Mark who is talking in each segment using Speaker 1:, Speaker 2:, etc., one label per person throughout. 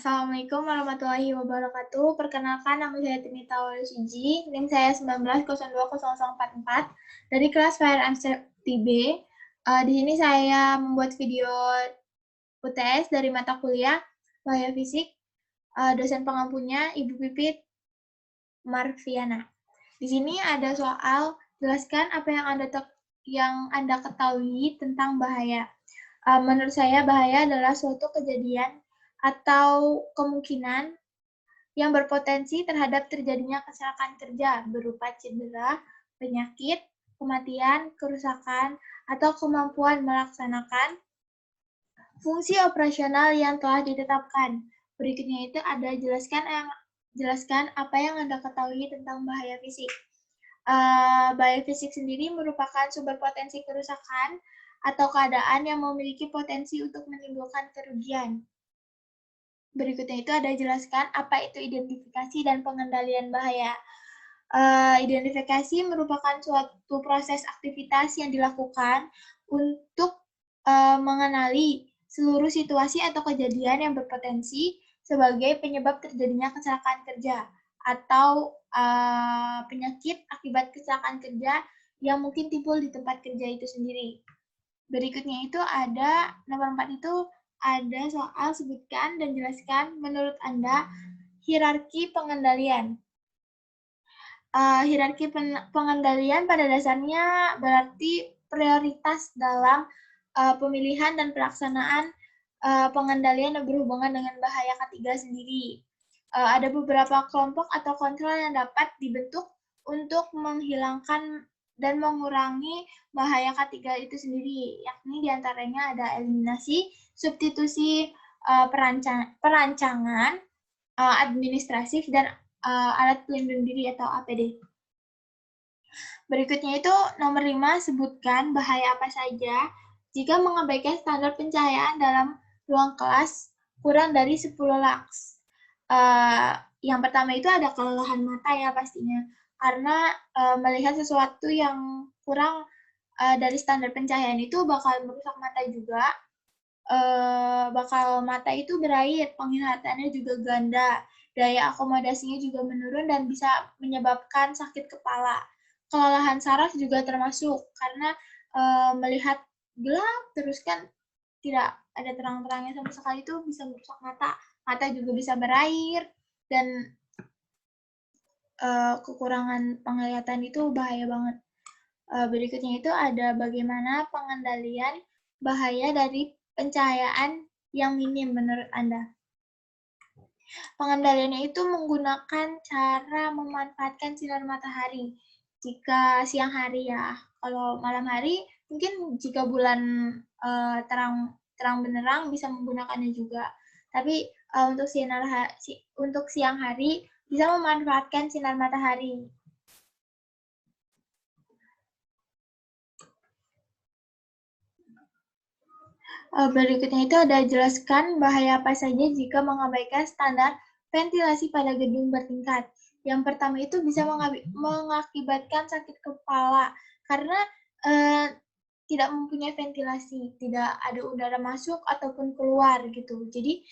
Speaker 1: Assalamualaikum warahmatullahi wabarakatuh. Perkenalkan, nama saya Tinita Walusuji, NIM saya 19020044 dari kelas Fire and Safety B. Di sini saya membuat video UTS dari mata kuliah Bahaya Fisik. Dosen pengampunya Ibu Pipit Marviana. Di sini ada soal, jelaskan apa yang Anda ketahui tentang bahaya. Menurut saya bahaya adalah suatu kejadian atau kemungkinan yang berpotensi terhadap terjadinya kecelakaan kerja berupa cedera, penyakit, kematian, kerusakan, atau kemampuan melaksanakan fungsi operasional yang telah ditetapkan. Berikutnya itu ada jelaskan apa yang Anda ketahui tentang bahaya fisik. Bahaya fisik sendiri merupakan sumber potensi kerusakan atau keadaan yang memiliki potensi untuk menimbulkan kerugian. Berikutnya itu ada jelaskan apa itu identifikasi dan pengendalian bahaya. Identifikasi merupakan suatu proses aktivitas yang dilakukan untuk mengenali seluruh situasi atau kejadian yang berpotensi sebagai penyebab terjadinya kecelakaan kerja atau penyakit akibat kecelakaan kerja yang mungkin timbul di tempat kerja itu sendiri. Berikutnya itu ada nomor 4 itu ada soal sebutkan dan jelaskan menurut Anda hierarki pengendalian. Hierarki pengendalian pada dasarnya berarti prioritas dalam pemilihan dan pelaksanaan pengendalian yang berhubungan dengan bahaya ketiga sendiri. Ada beberapa kelompok atau kontrol yang dapat dibentuk untuk menghilangkan dan mengurangi bahaya ketiga itu sendiri, yakni diantaranya ada eliminasi, substitusi perancangan, administratif, dan alat pelindung diri atau APD. Berikutnya itu nomor 5, sebutkan bahaya apa saja jika mengabaikan standar pencahayaan dalam ruang kelas kurang dari 10 lux. Yang pertama itu ada kelelahan mata ya pastinya, karena melihat sesuatu yang kurang dari standar pencahayaan itu bakal merusak mata juga, bakal mata itu berair, penglihatannya juga ganda, daya akomodasinya juga menurun dan bisa menyebabkan sakit kepala. Kelelahan saraf juga termasuk, karena melihat gelap terus kan tidak ada terang-terangnya sama sekali itu bisa merusak mata. Mata juga bisa berair, dan kekurangan penglihatan itu bahaya banget. Berikutnya itu ada bagaimana pengendalian bahaya dari pencahayaan yang minim menurut Anda. Pengendaliannya itu menggunakan cara memanfaatkan sinar matahari. Jika siang hari ya, kalau malam hari mungkin jika bulan terang benderang bisa menggunakannya juga. Tapi untuk siang hari bisa memanfaatkan sinar matahari. Berikutnya itu ada jelaskan bahaya apa saja jika mengabaikan standar ventilasi pada gedung bertingkat. Yang pertama itu bisa mengakibatkan sakit kepala karena tidak mempunyai ventilasi, tidak ada udara masuk ataupun keluar gitu. Jadi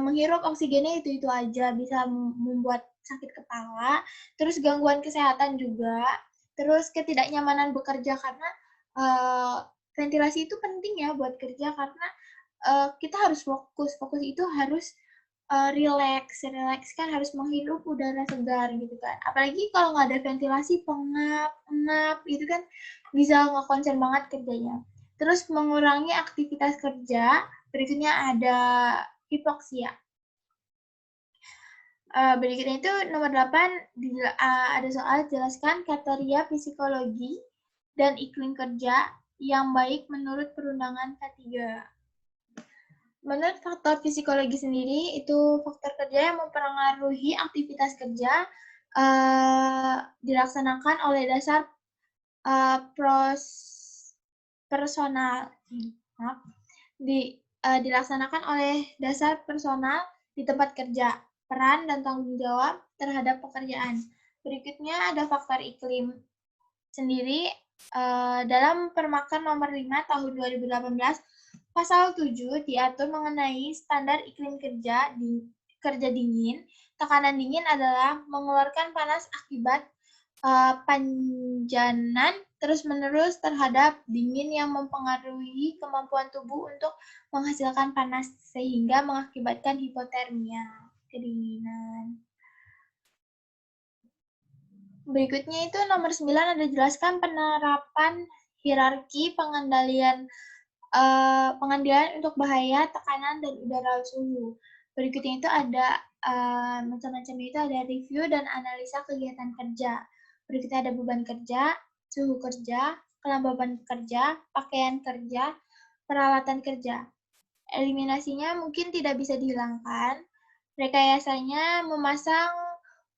Speaker 1: menghirup oksigennya itu aja bisa membuat sakit kepala, terus gangguan kesehatan juga, terus ketidaknyamanan bekerja karena ventilasi itu penting ya buat kerja karena kita harus fokus itu harus relax kan harus menghirup udara segar gitu kan. Apalagi kalau nggak ada ventilasi pengap gitu kan bisa nggak konsen banget kerjanya. Terus mengurangi aktivitas kerja. Berikutnya ada hipoksia. Berikutnya itu nomor 8 ada soal jelaskan kriteria psikologi dan iklim kerja yang baik menurut perundangan K3. Menurut faktor psikologi sendiri, itu faktor kerja yang mempengaruhi aktivitas kerja dilaksanakan oleh dasar dilaksanakan oleh dasar personal di tempat kerja, peran dan tanggung jawab terhadap pekerjaan. Berikutnya ada faktor iklim sendiri. Dalam Permakan nomor 5 tahun 2018, Pasal 7 diatur mengenai standar iklim kerja kerja dingin. Tekanan dingin adalah mengeluarkan panas akibat panjanan terus-menerus terhadap dingin yang mempengaruhi kemampuan tubuh untuk menghasilkan panas sehingga mengakibatkan hipotermia, kedinginan. Berikutnya itu nomor 9 ada jelaskan penerapan hierarki pengendalian untuk bahaya, tekanan, dan udara suhu. Berikutnya itu ada macam-macamnya itu ada review dan analisa kegiatan kerja. Berikutnya ada beban kerja, suhu kerja, kelembaban kerja, pakaian kerja, peralatan kerja. Eliminasinya mungkin tidak bisa dihilangkan. Rekayasanya memasang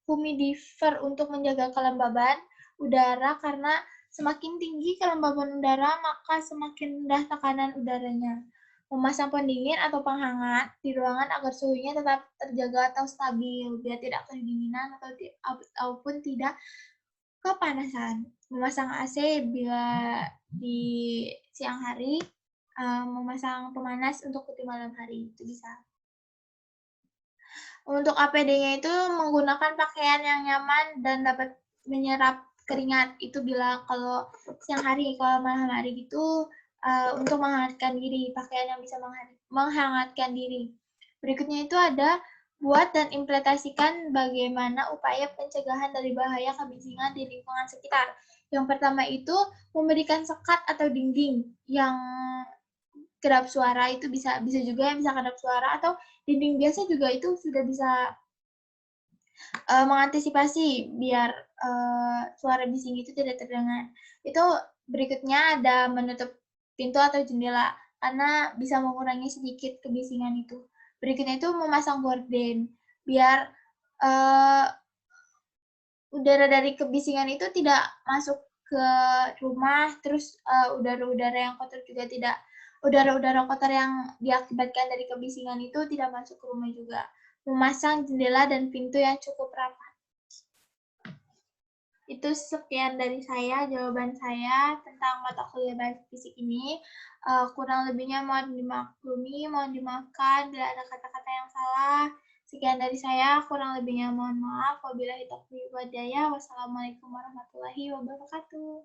Speaker 1: humidifier untuk menjaga kelembaban udara karena semakin tinggi kelembaban udara, maka semakin rendah tekanan udaranya. Memasang pendingin atau penghangat di ruangan agar suhunya tetap terjaga atau stabil, biar tidak kedinginan ataupun tidak kepanasan. Memasang AC bila di siang hari, memasang pemanas untuk di malam hari, itu bisa. Untuk APD-nya itu menggunakan pakaian yang nyaman dan dapat menyerap keringat. Itu bila kalau siang hari, kalau malam hari gitu untuk menghangatkan diri, pakaian yang bisa menghangatkan diri. Berikutnya itu ada buat dan implementasikan bagaimana upaya pencegahan dari bahaya kebisingan di lingkungan sekitar. Yang pertama itu memberikan sekat atau dinding yang kedap suara, itu bisa juga yang bisa kedap suara, atau dinding biasa juga itu sudah bisa mengantisipasi biar suara bising itu tidak terdengar. Itu berikutnya ada menutup pintu atau jendela karena bisa mengurangi sedikit kebisingan itu. Berikutnya itu memasang gorden biar udara dari kebisingan itu tidak masuk ke rumah, terus udara-udara yang kotor juga tidak, udara-udara kotor yang diakibatkan dari kebisingan itu tidak masuk ke rumah juga. Memasang jendela dan pintu yang cukup rapat. Itu sekian dari saya, jawaban saya tentang mata kuliah bahasa fisik ini. Kurang lebihnya mohon dimaklumi, mohon dimaafkan bila ada kata-kata yang salah. Sekian dari saya, kurang lebihnya mohon maaf. Wabillahi taufiq wal hidayah. Wassalamualaikum warahmatullahi wabarakatuh.